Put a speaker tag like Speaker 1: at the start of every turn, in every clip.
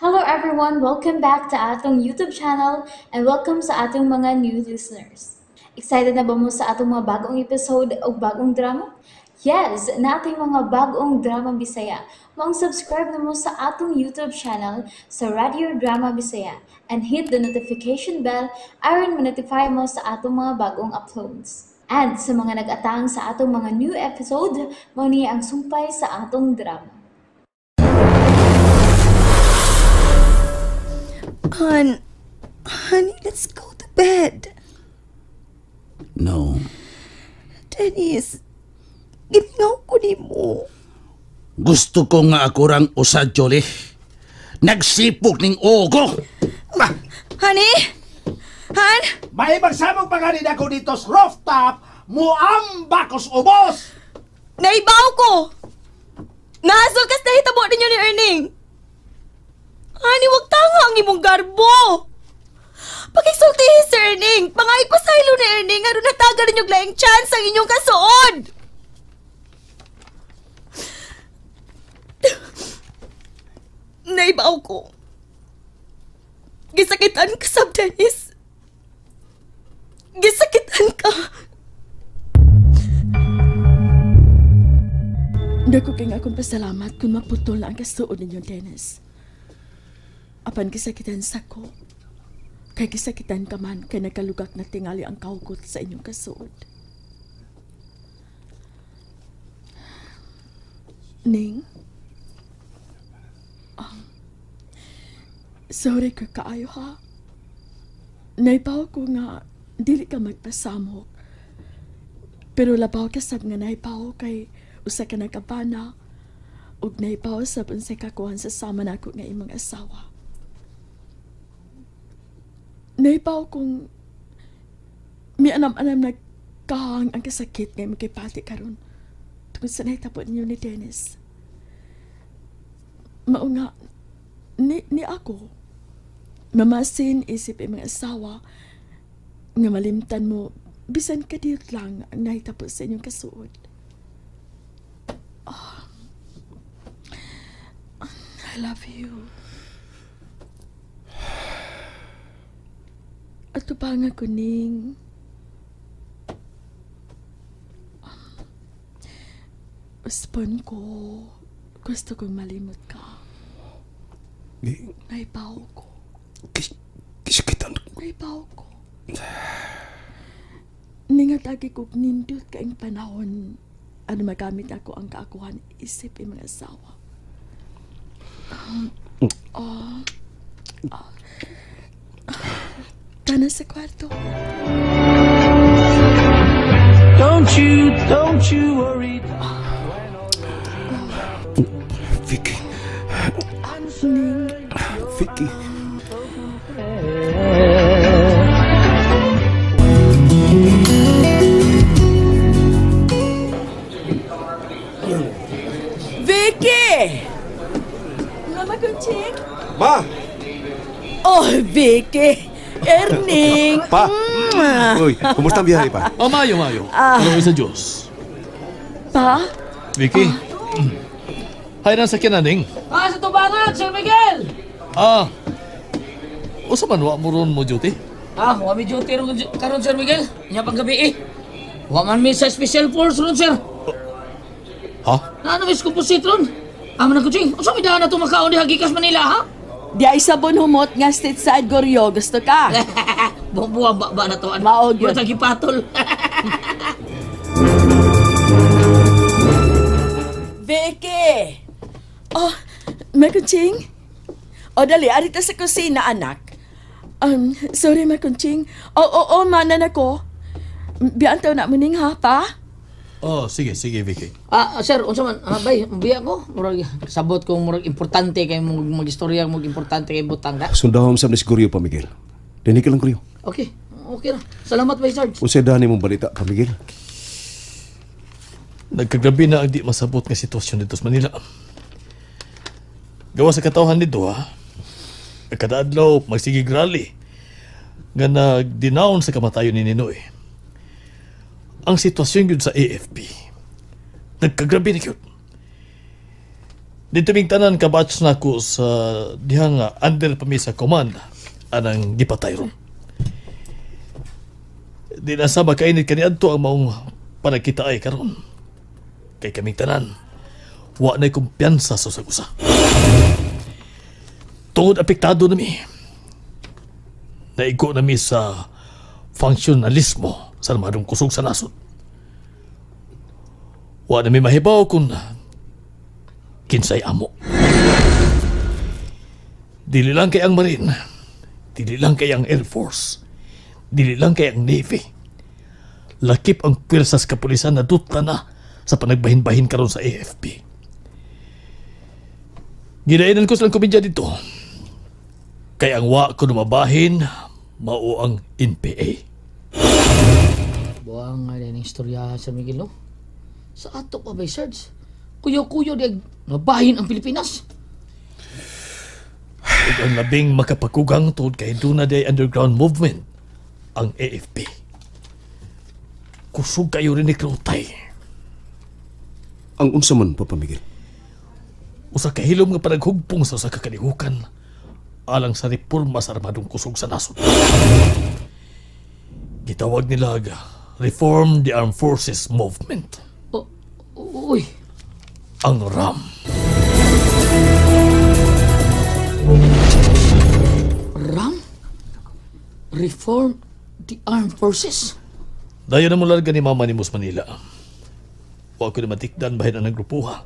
Speaker 1: Hello everyone! Welcome back to atong YouTube channel and welcome sa atong mga new listeners. Excited na ba mo sa atong mga bagong episode o bagong drama? Yes, na ating mga bagong drama Bisaya. Mag-subscribe na mo sa atong YouTube channel sa Radio Drama Bisaya and hit the notification bell aron ma-notify mo sa atong mga bagong uploads. And sa mga nag-atang sa atong mga new episode, mao niya ang sumpay sa atong drama.
Speaker 2: Honey, let's go to bed.
Speaker 3: No.
Speaker 2: Dennis, gimingaw ko ni mo.
Speaker 3: Gusto ko nga ako rang usad, Jolie. Nagsipok ning ogo.
Speaker 2: Honey? Han?
Speaker 3: May magsamong panganin ako dito sa rooftop, muambakos ubos!
Speaker 2: Naibaw ko! Nahasol kas nahitabo ninyo ni Erning. Honey, wag tanga ang imong garbo. Pakigsultihi si Erning. Pangay pasaylo ni Erning. Aron natagal ninyong laing chance ang inyong kasuod. Naibaw ko. Gisakitan ka, Sab Dennis. Gisakitan ka. Dako kay nga akong pasalamat kung maputol na ang kasuod ninyo, Dennis. Apan gisakitan sa ko. Kay gisakitan ka man kay nagkalugak na tingali ang kaugot sa inyong kasuod. Ning? Sorry ka kaayo ha. Naibaw ko nga dili ka magpasamok. Pero labaw ka sab nga naibaw kay usa ka nagkabana ug naibaw sab unsay kakuhan sa sama nako nga imong asawa. Naibaw kong mianam-anam na kahang ang kasakit ngay magkipati karon tungkol sa nahitabo ninyo ni Dennis. Mao nga, ni ako, mamasin isip ang mga asawa nga malimtan mo bisan kadir lang ang nahitabo sa inyong kasuod. I love you. At pa nga kuning uspon ko gusto kong malimot ka. Naibaw ko.
Speaker 3: Kisakitan.
Speaker 2: Naibaw ko. Ningatagi ko nindot kaing panahon ano magamit ako ang kaakuhan isip ng mga asawa. Kana sa kwarto.
Speaker 4: Don't you worry.
Speaker 3: Vicky.
Speaker 2: Ning,
Speaker 3: Vicky.
Speaker 2: Vicky! Mama Kunching?
Speaker 5: Ma!
Speaker 2: Oh, Vicky! Erning!
Speaker 5: Pa! Uy, kumusta ang biyahe, pa?
Speaker 6: Mayo. Ano sa Diyos?
Speaker 2: Pa?
Speaker 6: Vicky? Hay na sa kinaning.
Speaker 4: Sa tubangan, Sir Miguel!
Speaker 6: Usa man wa mo ron mo duty?
Speaker 4: Wa may duty ron karon, Sir Miguel. Nya pang gabi Wa man mi sa special force ron, Sir.
Speaker 6: Ha?
Speaker 4: Ano mis composite ron? Amo na kuching. Unsa may daan na makaon di Hagikas Manila, ha?
Speaker 2: Di ay sabon humot nga stateside Goryo. Gusto ka?
Speaker 4: Buwa ba na to?
Speaker 2: Maog yun.
Speaker 4: Wala gipatol.
Speaker 2: Vicky! Oh, Makunching? O dali, arita sa kusina, anak. Sorry, Makunching. Oo, manan ako. Biyaan tayo na muning ha, pa?
Speaker 6: Sige, Vicky.
Speaker 4: Sir, unsa man? Bay, biya ko. Murag sabot ko murag importante kay mag-istorya, importante kay butang da.
Speaker 5: Sundahom sa Nisguryo, pa Miguel. Dinig ka lang, Kuryo.
Speaker 4: Okay na. Salamat, Bay Sarge.
Speaker 5: Unsay dani mong balita, pa Miguel?
Speaker 6: Nagkagabi na ang di masabot nga sitwasyon dito sa Manila. Gawa sa katawhan nito, ha? Kada-adlaw, magsigig rally nga nag-denounce sa kamatayon ni Ninoy. Ang sitwasyon yun sa AFP. Nagkagrabe na yun. Dito ming tanan kabatch na ko sa diha nga under pa mi sa command anang gipatay ron. Di na sa makainit kaniadto ang maong panagkita ay karon. Kay kaming tanan, wa na'y kumpiyansa sa usag-usa. Tungod apektado na mi. Naigo na mi sa funksyonalismo sa namadong kusog sa nasod. Wa na mi mahibaw kung kinsay amo. Dili lang kay ang Marine, dili lang kay ang Air Force, dili lang kay ang Navy. Lakip ang pwersas kapulisan na dutla na sa panagbahin-bahin karon sa AFP. Ginainan ko silang komedya dito. Kay ang wa ko lumabahin, mao ang NPA.
Speaker 4: Buang nga din ang istorya sa Miguel, no? Sa ato pa ba, Sarge? Kuyo-kuyo di nabahin ang Pilipinas.
Speaker 6: Ug ang labing makapakugang tungod kay duna day underground movement, ang AFP. Kusog kayo rin ni Krutay.
Speaker 5: Ang unsa man, Papa Miguel?
Speaker 6: Usa ka hilom nga panaghugpong sa usa ka kalihukan alang sa reforma sa armadong kusog sa nasod. Gitawag nila Reform the Armed Forces Movement.
Speaker 4: Uy,
Speaker 6: Ang RAM.
Speaker 4: RAM? Reform the Armed Forces?
Speaker 6: Dayo na mula ni Mama ni Mus Manila. Wa ko na matikdan bahin ang nagrupuha.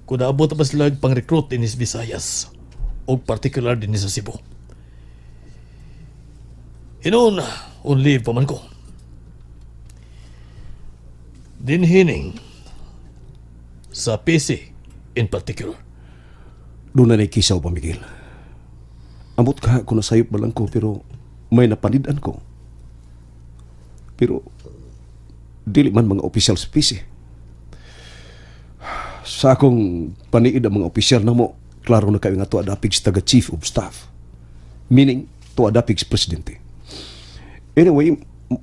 Speaker 6: Kung naabot pa sila pang-recruit din sa Visayas o particular din sa Cebu. Inoon, on leave pa man ko. Dinhining sa PC in particular.
Speaker 5: Doon na naikisaw, Pa Miguel. Amot ka kung nasayop ba lang ko, pero may napanidan ko. Pero dili man mga opisyal sa PC. Sa akong paniid ang mga opisyal na mo, klaro na kayo nga to adapig sa taga Chief of Staff. Meaning, to adapig sa Presidente. Anyway,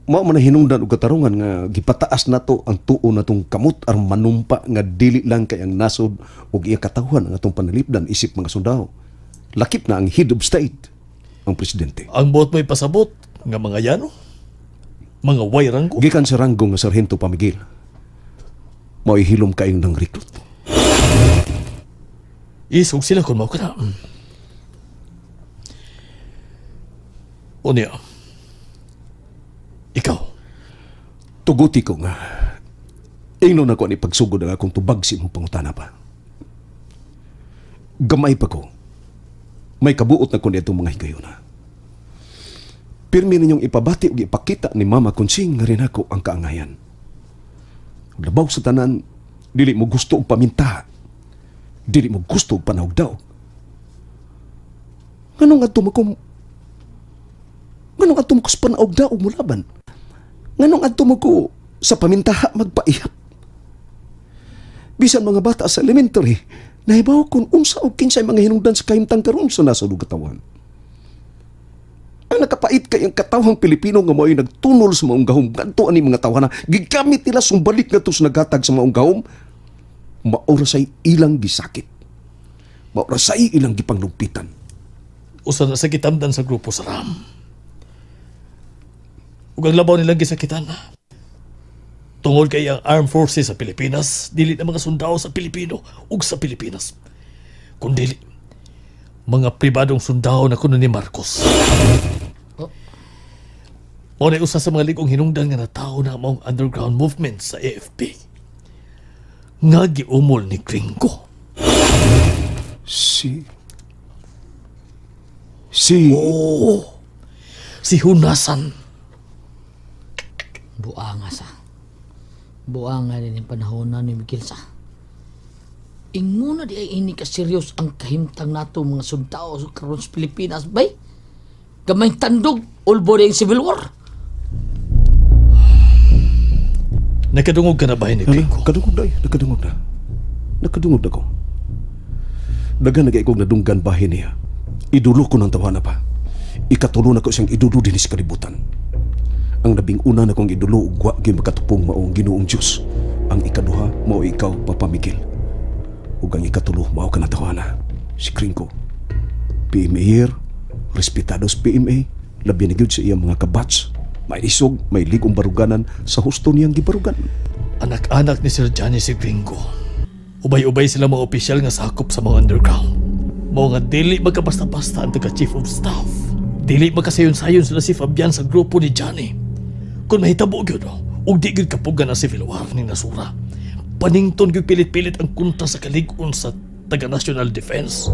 Speaker 5: mao man hinungdan og katarungan nga gipataas nato ang tuo natong kamot aron manumpa nga dili lang kay ang nasod ug iyang katawhan ang atong panalipdan isip mga sundao. Lakip na ang head of state ang presidente.
Speaker 6: Ang buot mo'y pasabot nga mga yano, mga wayranggo.
Speaker 5: Gikan sa ranggo nga sarhento, Pa Miguel. Mao hilom kayong nang recruit.
Speaker 6: Isog sila kung mao ka na. Unya, ikaw,
Speaker 5: Tuguti ko nga. Ingnon ako ni pagsugod ang akong tubag si mong pangutana pa. Gamay pa ko. May kabuot na ko nitong mga higayon na. Pirmi ninyong ipabati o ipakita ni Mama Kunsing nga rin ako ang kaangayan. Labaw sa tanan, dili mo gusto og paminta. Dili mo gusto og panahog daw. Nganong adto mo sa panahog daw mo laban? Nganong adto mo ko sa pamintaha magpaihap? Bisan mga bata sa elementary, nahibaw kung unsa o kinsay mga hinungdan sa kahimtang karon sa nasod ug katawan. Ang nakapait kay ang katawhang Pilipino nga mo'y nagtunol sa maong gahom ngadto ani mga tawhana gigamit nila sumbalik ngadto sa naghatag sa maong gahom, maura say ilang gisakit, maura say ilang gipanglugpitan.
Speaker 6: usa na sa kitamdan sa grupo sa RAM. Ug ang labaw nilang gisakitan tungod kay ang Armed Forces sa Pilipinas, dili na mga sundao sa Pilipino ug sa Pilipinas, kundi mga pribadong sundao na kuno ni Marcos. Mao na usa sa mga ligong hinungdan nga natawo na maong underground movement sa AFP nga giumol ni Gringo.
Speaker 5: Si
Speaker 6: Oo, si Hunasan.
Speaker 4: Buanga din yung panahon na ni Miguel sa. Inguna di ay ini ka serious ang kahimtang nato mga sundao karon sa Pilipinas, bay? Gamay tandog, ulbo na yung Civil War.
Speaker 6: Nakadungog ka na ba ni Gringo?
Speaker 5: Nakadungog na ko. Dagan nagay kong nadunggan bahin niya. Idulo ko ng tawana pa. Ikatulo na ko siyang idulo din sa kalibutan. Ang labing una na kong idulo ugwa gi makatupong maong Ginoong Diyos. Ang ikaduha mao ikaw, Papa Miguel. ug ang ikatulo mao ka natawana. Si Kringko. PMA, respetados PMA, labi na gyud sa iyang mga kabats. May isog, may ligong baruganan sa husto niyang gibarugan.
Speaker 6: Anak-anak ni Sir Johnny si Gringo. Ubay-ubay sila mga opisyal nga sakop sa mga underground. Mao nga dili magkabasta-basta ang taga-chief of staff. Dili magkasayon-sayon sila si Fabian sa grupo ni Johnny. Kung mahitabo gyud ug di gyud kapugan ang civil war ni Nasura, panington gyud pilit-pilit ang kunta sa kalig-on sa taga-national defense.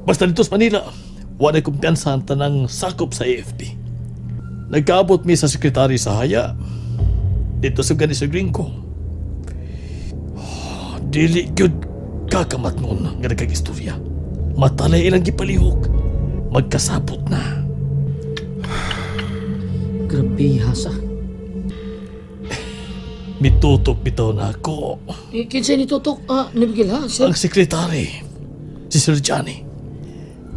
Speaker 6: Basta dito sa Manila, wala kumpiyansa ang tanang sakop sa AFP. Nagkaabot mi sa sekretary sa haya dito sa gani sa Gringo. Dili gyud kakamat nun nga nagkag-istorya. Matalay ilang gipalihok. Magkasabot na.
Speaker 4: Grabe hasa.
Speaker 6: Mitutok bitaw na ako.
Speaker 4: Kinsay ni Tutok? Ni Miguel ha? Sir?
Speaker 6: Ang sekretary, si Sir Johnny.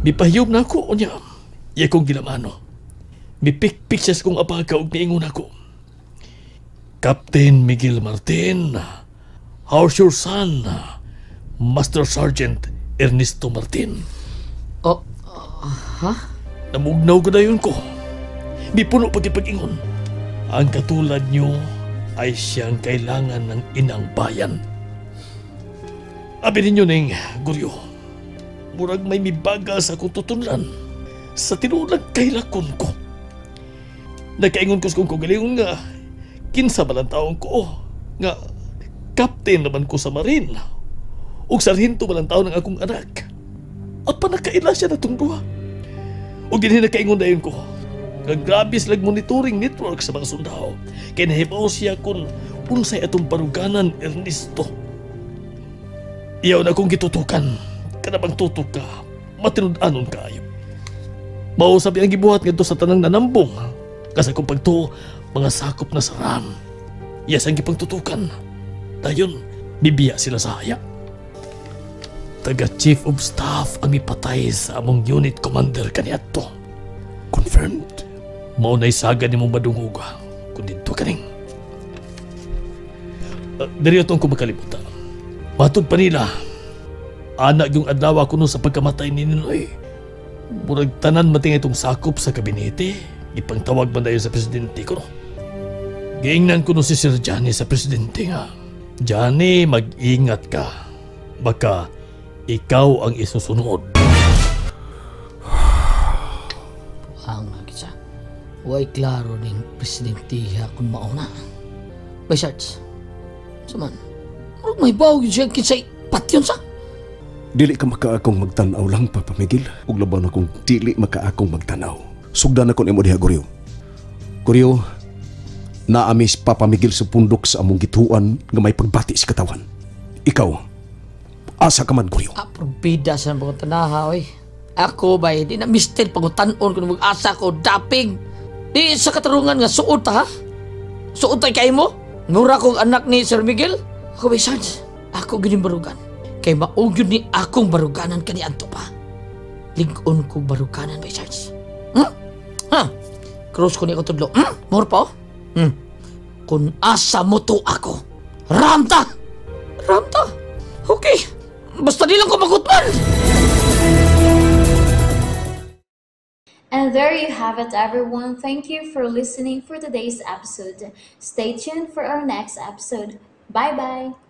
Speaker 6: Mipahiyom na ako niya. Iya kong ginamano. Mipik-pik siya kong apaga ug niingon ako. Captain Miguel Martin, how's your son, Master Sergeant Ernesto Martin?
Speaker 4: Ha?
Speaker 6: Namugnaw ko na yun ko. Mipuno pagkipag-ingon. Ang katulad niyo ay siyang kailangan ng inang bayan. Abi ninyo ning, Guryo, murag may mibaga sa akong tutunlan sa tinulang kailakon ko. Nagkaingon ko sa kong kagalingon nga kinsa balang taong ko nga captain naman ko sa Marine ug sarhinto balang taon ng akong anak. At panakaila siya na itong duha. Ug din nakaingon dayon ko nga grabe silang monitoring network sa mga sundao. Kaya nahibaw siya kung unsay atong baruganan, Ernesto. Iyaw na akong gitutukan. Kanabang tutok ka, matinud-anon kaayo. Mausabi ang gibuhat nga sa tanang nanambong. Kasi kung pagto, mga sakop na saram. Iyas ang gipagtutukan. Dayon, bibiya sila sa haya. Taga-chief of staff ang ipatay sa among unit commander kaniadto.
Speaker 5: Confirmed.
Speaker 6: Mao na'y saga ni mong madunguga kung dito kaning. Dariyo itong kumakalimutan. Matod pa nila, anak yung adlaw ko nun sa pagkamatay ni Ninoy. Murag tanan mating itong sakop sa kabinete, ipangtawag man dayon sa presidente ko. Giingnan ko nun si Sir Johnny sa presidente nga. Johnny, mag-ingat ka. Baka ikaw ang isusunod.
Speaker 4: Ang magisa. Huwag klaro ning presidente kung mauna. Besides, saman, may bawag siya kinsay patyon sa?
Speaker 5: Dili ka makaakong magtanaw lang, Papa Miguel. Ug laban akong dili makaakong magtanaw. Sugdan ako nimo diha, Guryo. Guryo, naamis Papa Miguel sa pundok sa among gituan nga may pagbati sa katawan. Ikaw, asa ka man, Guryo.
Speaker 4: Probida sa mga tanaha, oy. Ako ba, di na mister pangutan-on kung mag-asa ko, daping. Di sa katarungan nga, suot ha? Suot ay kayo mo? Nura kong anak ni Sir Miguel? Ako ba, Sarge? Ako gining barugan. Kay maugyod ni akong baruganan kaniadto pa. Ligon ko baruganan, ba, Sarge? Ha? Cross ko ni ako tudlo. More pa, Kung asa mo to ako, Ramta! Ramta? Okay. Basta nilang ko magutman!
Speaker 1: And there you have it, everyone. Thank you for listening for today's episode. Stay tuned for our next episode. Bye-bye.